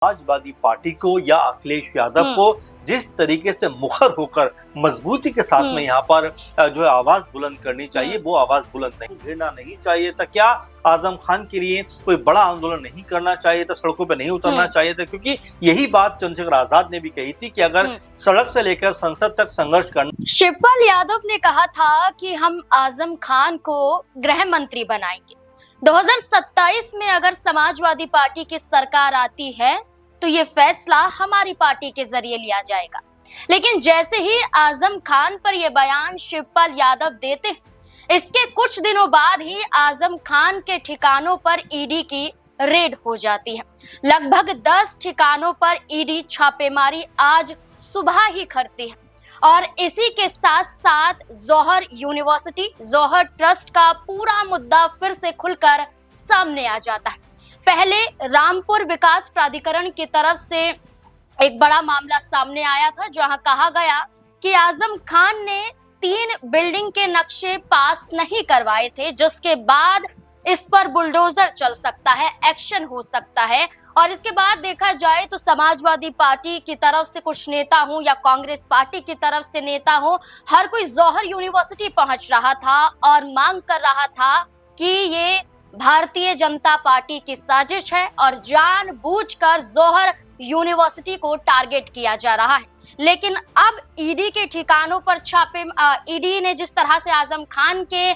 Samajwadi party को या अखिलेश यादव को जिस तरीके से मुखर होकर मजबूती के साथ में यहाँ पर जो है आवाज बुलंद करनी चाहिए, वो आवाज बुलंद नहीं गिरना नहीं चाहिए था। क्या आजम खान के लिए कोई बड़ा आंदोलन नहीं करना चाहिए था, सड़कों पे नहीं उतरना चाहिए था? क्योंकि यही बात चंद्रशेखर आजाद ने भी कही थी कि अगर सड़क से लेकर संसद तक संघर्ष करना। शिवपाल यादव ने कहा था कि हम आजम खान को गृह मंत्री बनाएंगे। 2027 में अगर समाजवादी पार्टी की सरकार आती है तो ये फैसला हमारी पार्टी के जरिए लिया जाएगा। लेकिन जैसे ही आजम खान पर यह बयान शिवपाल यादव देते हैं, इसके कुछ दिनों बाद ही आजम खान के ठिकानों पर ईडी की रेड हो जाती है। लगभग 10 ठिकानों पर ईडी छापेमारी आज सुबह ही करती है और इसी के साथ साथ जौहर यूनिवर्सिटी, जौहर ट्रस्ट का पूरा मुद्दा फिर से खुलकर सामने आ जाता है। पहले रामपुर विकास प्राधिकरण की तरफ से एक बड़ा मामला सामने आया था, जहां कहा गया कि आजम खान ने 3 बिल्डिंग के नक्शे पास नहीं करवाए थे, जिसके बाद इस पर बुलडोजर चल सकता है, एक्शन हो सकता है। और इसके बाद देखा जाए तो समाजवादी पार्टी की तरफ से कुछ नेता हो या कांग्रेस पार्टी की तरफ से नेता हो, हर कोई जौहर यूनिवर्सिटी पहुंच रहा था और मांग कर रहा था कि ये भारतीय जनता पार्टी की साजिश है और जानबूझकर जौहर यूनिवर्सिटी को टारगेट किया जा रहा है। लेकिन अब ईडी के ठिकानों पर ईडी ने जिस तरह से आजम खान के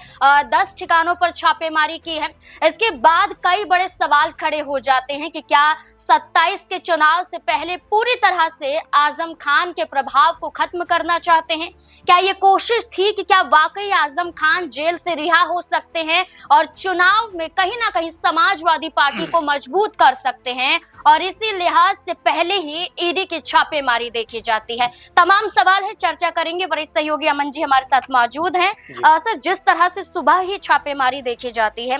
10 ठिकानों पर छापेमारी की है, इसके बाद कई बड़े सवाल खड़े हो जाते हैं कि क्या 27 के चुनाव से पहले पूरी तरह से आजम खान के प्रभाव को खत्म करना चाहते हैं? क्या ये कोशिश थी कि क्या वाकई आजम खान जेल से रिहा हो सकते हैं और चुनाव में कहीं ना कहीं समाजवादी पार्टी को मजबूत कर सकते हैं? और इसी लिहाज से पहले ही ईडी की छापेमारी देखी जाती है। तमाम सवाल है, चर्चा करेंगे। वरिष्ठ सहयोगी अमन जी हमारे साथ मौजूद हैं। सर, जिस तरह से सुबह ही छापेमारी देखी जाती है,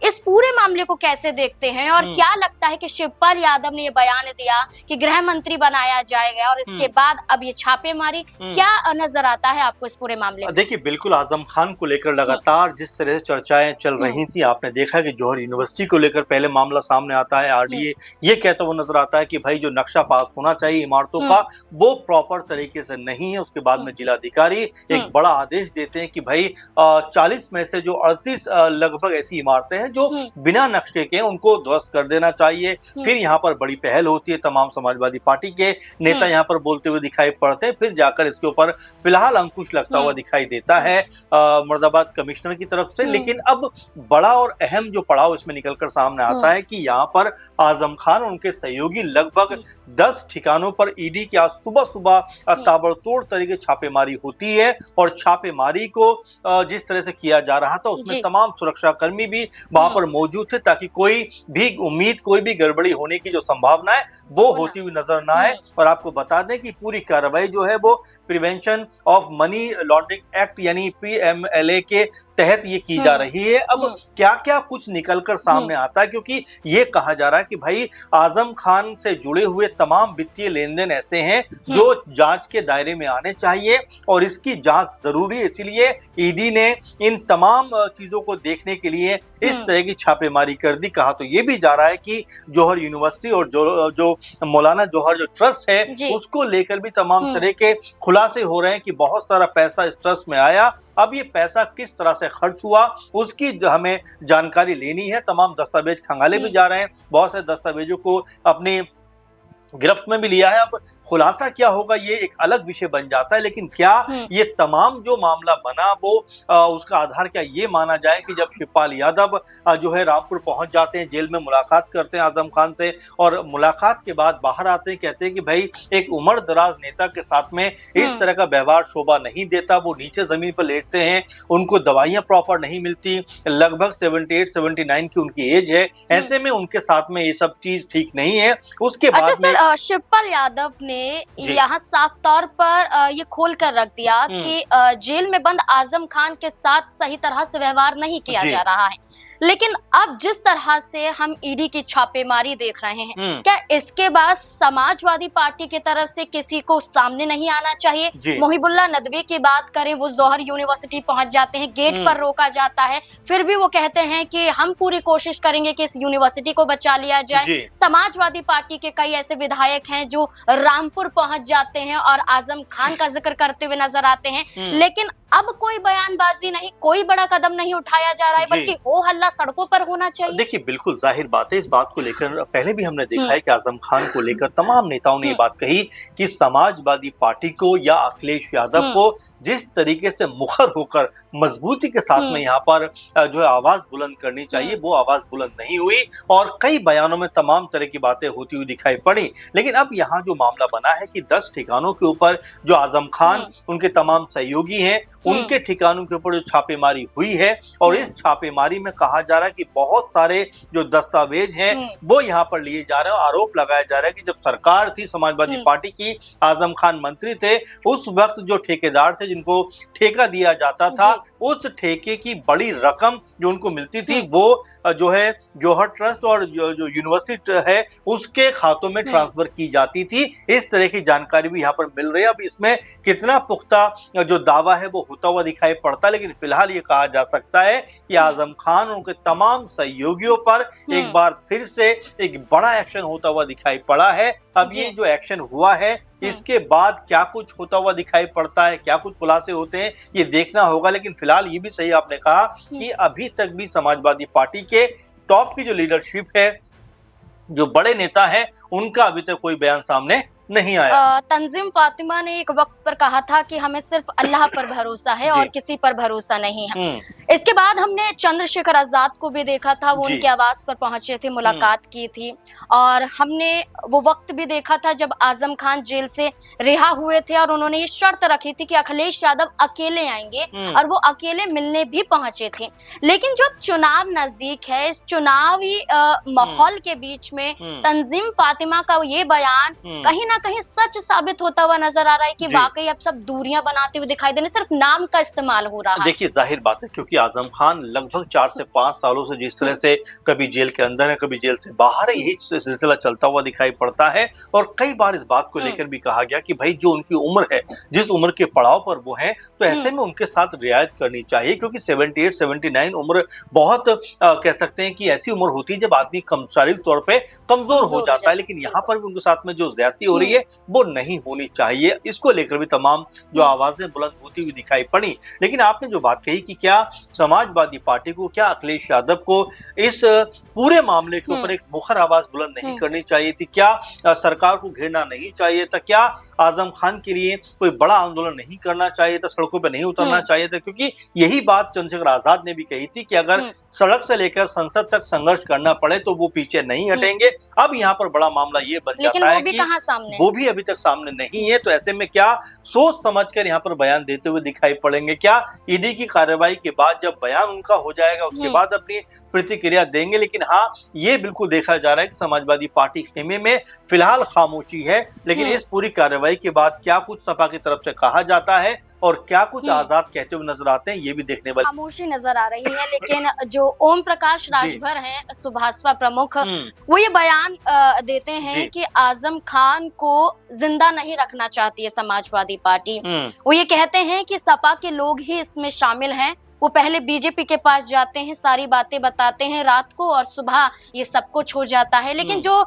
इस पूरे मामले को कैसे देखते हैं और क्या लगता है कि शिवपाल यादव ने ये बयान दिया कि गृह मंत्री बनाया जाएगा और इसके बाद अब ये छापेमारी, क्या नजर आता है आपको इस पूरे मामले में? देखिए, बिल्कुल आजम खान को लेकर लगातार जिस तरह से चर्चाएं चल रही थी, आपने देखा कि जौहर यूनिवर्सिटी को लेकर पहले मामला सामने आता है, आरडीए ये कहता हुआ नजर आता है कि भाई जो नक्शा पास होना चाहिए इमारतों का, वो प्रॉपर तरीके से नहीं है। उसके बाद में जिलाधिकारी एक बड़ा आदेश देते हैं कि भाई 40 में से जो 38 लगभग ऐसी इमारतें हैं जो बिना नक्शे के, उनको ध्वस्त कर देना चाहिए। फिर यहाँ पर बड़ी पहल होती है, तमाम समाजवादी पार्टी के नेता यहाँ पर बोलते हुए दिखाई पड़ते हैं। फिर जाकर इसके ऊपर फिलहाल अंकुश लगता हुआ दिखाई देता है मुरादाबाद कमिश्नर की तरफ से। लेकिन अब बड़ा और अहम जो पड़ाव इसमें निकलकर सामने आता है कि यहाँ पर आजम खान और उनके सहयोगी लगभग 10 ठिकानों पर ईडी की आज सुबह सुबह ताबड़तोड़ तरीके छापेमारी होती है। और छापेमारी को जिस तरह से किया जा रहा था, उसमें तमाम सुरक्षा कर्मी भी वहां पर मौजूद थे ताकि कोई भी गड़बड़ी होने की जो संभावना है वो होती हुई नजर ना आए। और आपको बता दें कि पूरी कार्रवाई जो है वो prevention of money laundering act यानी PMLA के तहत ये की जा रही है। अब क्या क्या कुछ निकलकर सामने आता है, क्योंकि ये कहा जा रहा है कि भाई आजम खान से जुड़े हुए तमाम वित्तीय लेन देन ऐसे हैं जो जांच के दायरे में आने चाहिए और इसकी जांच जरूरी है। इसलिए ईडी ने इन तमाम चीजों को देखने के लिए इस तरह की छापेमारी कर दी। कहा तो ये भी जा रहा है कि जौहर यूनिवर्सिटी और जो मौलाना जौहर जो ट्रस्ट है, उसको लेकर भी तमाम तरह के खुलासे हो रहे हैं कि बहुत सारा पैसा इस ट्रस्ट में आया। अब ये पैसा किस तरह से खर्च हुआ, उसकी हमें जानकारी लेनी है। तमाम दस्तावेज खंगाले भी जा रहे हैं, बहुत सारे दस्तावेजों को अपने गिरफ्त में भी लिया है। अब खुलासा क्या होगा ये एक अलग विषय बन जाता है। लेकिन क्या ये तमाम जो मामला बना वो उसका आधार क्या ये माना जाए कि जब शिवपाल यादव जो है रामपुर पहुंच जाते हैं, जेल में मुलाकात करते हैं आजम खान से और मुलाकात के बाद बाहर आते हैं, कहते हैं कि भाई एक उम्र दराज नेता के साथ में इस तरह का व्यवहार शोभा नहीं देता। वो नीचे जमीन पर लेटते हैं, उनको दवाइयां प्रॉपर नहीं मिलती, लगभग 78-79 की उनकी एज है। ऐसे में उनके साथ में ये सब चीज ठीक नहीं है। उसके बाद में शिवपाल यादव ने यहाँ साफ तौर पर ये खोल कर रख दिया कि जेल में बंद आजम खान के साथ सही तरह से व्यवहार नहीं किया जा रहा है। लेकिन अब जिस तरह से हम ईडी की छापेमारी देख रहे हैं, क्या इसके बाद समाजवादी पार्टी की तरफ से किसी को सामने नहीं आना चाहिए? मोहिबुल्लाह नदवी की बात करें, वो जौहर यूनिवर्सिटी पहुंच जाते हैं, गेट पर रोका जाता है, फिर भी वो कहते हैं कि हम पूरी कोशिश करेंगे कि इस यूनिवर्सिटी को बचा लिया जाए। समाजवादी पार्टी के कई ऐसे विधायक हैं जो रामपुर पहुंच जाते हैं और आजम खान का जिक्र करते हुए नजर आते हैं, लेकिन अब कोई बयानबाजी नहीं, कोई बड़ा कदम नहीं उठाया जा रहा है, बल्कि हो हल्ला सड़कों पर होना चाहिए। देखिए, बिल्कुल जाहिर बात है, इस बात को लेकर पहले भी हमने देखा है कि आजम खान को लेकर तमाम नेताओं ने ये बात कही कि समाजवादी पार्टी को या अखिलेश यादव को जिस तरीके से मुखर होकर मजबूती के साथ में यहाँ पर जो है आवाज बुलंद करनी चाहिए, वो आवाज बुलंद नहीं हुई और कई बयानों में तमाम तरह की बातें होती हुई दिखाई पड़ी। लेकिन अब यहाँ जो मामला बना है कि 10 ठिकानों के ऊपर जो आजम खान, उनके तमाम सहयोगी हैं, उनके ठिकानों के ऊपर जो छापेमारी हुई है और इस छापेमारी में कहा जा रहा है कि बहुत सारे जो दस्तावेज हैं वो यहाँ पर लिए जा रहे हैं। आरोप लगाया जा रहा है कि जब सरकार थी समाजवादी पार्टी की, आजम खान मंत्री थे, उस वक्त जो ठेकेदार थे जिनको ठेका दिया जाता था, उस ठेके की बड़ी रकम जो उनको मिलती थी वो जो है जौहर ट्रस्ट और जो यूनिवर्सिटी है उसके खातों में ट्रांसफर की जाती थी। इस तरह की जानकारी भी यहाँ पर मिल रही है। अब इसमें कितना पुख्ता जो दावा है वो होता हुआ दिखाई पड़ता है, लेकिन फिलहाल ये कहा जा सकता है कि आजम खान उनके तमाम सहयोगियों पर एक बार फिर से एक बड़ा एक्शन होता हुआ दिखाई पड़ा है। अब ये जो एक्शन हुआ है इसके बाद क्या कुछ होता हुआ दिखाई पड़ता है, क्या कुछ खुलासे होते हैं, ये देखना होगा। लेकिन फिलहाल ये भी सही आपने कहा कि अभी तक भी समाजवादी पार्टी के टॉप की जो लीडरशिप है, जो बड़े नेता हैं, उनका अभी तक कोई बयान सामने नहीं आया। तंजीम फातिमा ने एक वक्त पर कहा था कि हमें सिर्फ अल्लाह पर भरोसा है और किसी पर भरोसा नहीं है। इसके बाद हमने चंद्रशेखर आजाद को भी देखा था, वो उनके आवास पर पहुंचे थे, मुलाकात की थी, और हमने वो वक्त भी देखा था जब आजम खान जेल से रिहा हुए थे और उन्होंने ये शर्त रखी थी कि अखिलेश यादव अकेले आएंगे और वो अकेले मिलने भी पहुंचे थे। लेकिन जब चुनाव नजदीक है, इस चुनावी माहौल के बीच में तंजीम फातिमा का ये बयान कहीं ना कहीं सच साबित होता हुआ नजर आ रहा है कि वाकई अब सब दूरियां बनाते हुए दिखाई दे रहे, सिर्फ नाम का इस्तेमाल हो रहा है। देखिए, जाहिर बात है, क्योंकि आजम खान लगभग 4 से 5 सालों से जिस तरह से कभी जेल के अंदर है, कभी जेल से बाहर है, यही सिलसिला चलता हुआ दिखाई पड़ता है। और कई बार इस बात को लेकर भी कहा गया कि भाई जो उनकी उम्र है, जिस उम्र के पड़ाव पर वो है, तो ऐसे में उनके साथ रियायत करनी चाहिए, क्योंकि 78, 79 उम्र बहुत कह सकते हैं कि ऐसी उम्र होती है जब आदमी शारीरिक तौर पर कमजोर हो जाता है। लेकिन यहाँ पर भी उनके साथ में जो ज्यादती हो रही है वो नहीं होनी चाहिए। इसको लेकर भी तमाम जो आवाजें बुलंद होती हुई दिखाई पड़ी। लेकिन आपने जो बात कही कि क्या समाजवादी पार्टी को, क्या अखिलेश यादव को इस पूरे मामले के ऊपर एक मुखर आवाज बुलंद नहीं करनी चाहिए थी? क्या सरकार को घेरना नहीं चाहिए था? क्या आजम खान के लिए कोई बड़ा आंदोलन नहीं करना चाहिए था, सड़कों पर नहीं उतरना चाहिए था? क्योंकि यही बात चंद्रशेखर आजाद ने भी कही थी कि अगर सड़क से लेकर संसद तक संघर्ष करना पड़े तो वो पीछे नहीं हटेंगे। अब यहाँ पर बड़ा मामला ये बन जाता है कि वो भी अभी तक सामने नहीं है। तो ऐसे में क्या सोच समझकर यहाँ पर बयान देते हुए दिखाई पड़ेंगे? क्या ईडी की कार्रवाई के बाद जब बयान उनका हो जाएगा उसके बाद अपनी प्रतिक्रिया देंगे? लेकिन हाँ, ये बिल्कुल देखा जा रहा है कि समाजवादी पार्टी खेमे में फिलहाल खामोशी है। लेकिन इस पूरी कार्रवाई के बाद क्या कुछ सपा की तरफ से कहा जाता है और क्या कुछ आजाद कहते हुए नजर आते हैं, ये भी देखने वाली खामोशी नजर आ रही है। लेकिन जो ओम प्रकाश राजभर हैं, सुभाषपा प्रमुख, वो ये बयान देते हैं कि आजम खान को जिंदा नहीं रखना चाहती है समाजवादी पार्टी। वो ये कहते हैं कि सपा के लोग ही इसमें शामिल हैं। वो पहले बीजेपी के पास जाते हैं, सारी बातें बताते हैं रात को और सुबह ये सब कुछ हो जाता है। लेकिन जो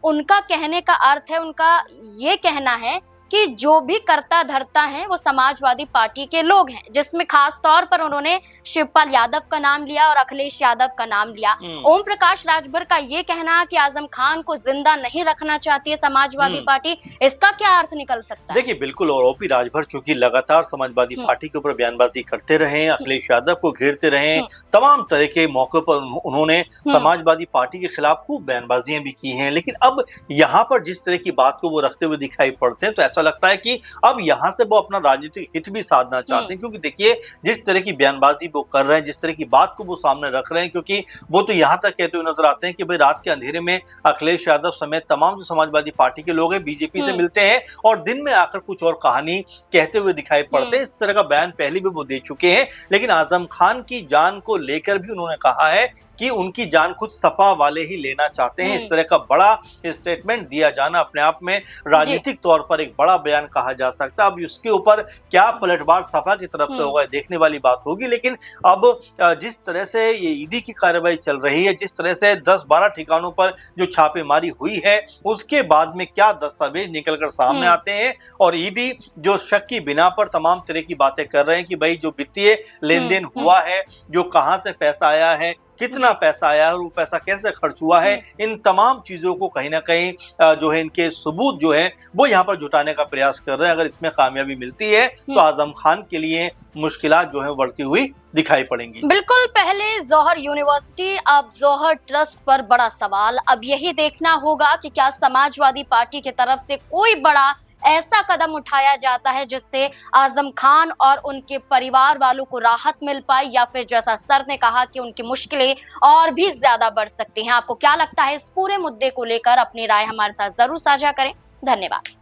उनका कहने का अर्थ है, उनका ये कहना है कि जो भी करता धरता है वो समाजवादी पार्टी के लोग हैं, जिसमें खास तौर पर उन्होंने शिवपाल यादव का नाम लिया और अखिलेश यादव का नाम लिया। ओम प्रकाश राजभर का ये कहना कि आजम खान को जिंदा नहीं रखना चाहती है समाजवादी पार्टी, इसका क्या अर्थ निकल सकता है? देखिए, बिल्कुल, और ओपी राजभर चूंकि लगातार समाजवादी पार्टी के ऊपर बयानबाजी करते रहे, अखिलेश यादव को घेरते रहे, तमाम तरह के मौके पर उन्होंने समाजवादी पार्टी के खिलाफ खूब बयानबाजियां भी की हैं। लेकिन अब यहाँ पर जिस तरह की बात को वो रखते हुए दिखाई पड़ते हैं तो ऐसा लगता है कि अब यहाँ से वो अपना राजनीतिक हित भी साधना चाहते हैं, क्योंकि देखिए जिस तरह की बयानबाजी वो कर रहे हैं, जिस तरह की बात को वो सामने रख रहे हैं, क्योंकि वो तो यहाँ तक कहते हुए नजर आते हैं कि भाई रात के अंधेरे में अखिलेश यादव समेत तमाम जो समाजवादी पार्टी के लोग हैं बीजेपी से मिलते हैं और दिन में आकर कुछ और कहानी कहते हुए दिखाई पड़ते हैं। इस तरह का बयान पहले भी वो दे चुके हैं, लेकिन आजम खान की जान को लेकर भी उन्होंने कहा है कि उनकी जान खुद सपा वाले ही लेना चाहते हैं। इस तरह का बड़ा स्टेटमेंट दिया जाना अपने आप में राजनीतिक तौर पर एक बड़ा बयान कहा जा सकता है। अब इसके ऊपर क्या पलटवार सपा की तरफ से होगा देखने वाली बात होगी, लेकिन अब जिस तरह से ये ईडी की कार्रवाई चल रही है, जिस तरह से 10-12 ठिकानों पर जो छापेमारी हुई है, उसके बाद में क्या दस्तावेज निकलकर सामने आते हैं और ईडी जो शक की बिना पर तमाम तरह की बातें कर रहे हैं कि भाई जो वित्तीय लेन देन हुआ है, जो कहां से पैसा आया है, कितना पैसा आया है और वो पैसा कैसे खर्च हुआ है, इन तमाम चीजों को कहीं ना कहीं जो है इनके सबूत जो है वो यहाँ पर जुटाने का प्रयास कर रहे हैं। अगर इसमें कामयाबी मिलती है तो आजम खान के लिए मुश्किलात जो है बढ़ती हुई दिखाई पड़ेंगी। बिल्कुल, पहले जौहर यूनिवर्सिटी, अब जौहर ट्रस्ट पर बड़ा सवाल। अब यही देखना होगा कि क्या समाजवादी पार्टी की तरफ से कोई बड़ा ऐसा कदम उठाया जाता है जिससे आजम खान और उनके परिवार वालों को राहत मिल पाए, या फिर जैसा सर ने कहा कि उनकी मुश्किलें और भी ज्यादा बढ़ सकती हैं। आपको क्या लगता है इस पूरे मुद्दे को लेकर? अपनी राय हमारे साथ जरूर साझा करें। धन्यवाद।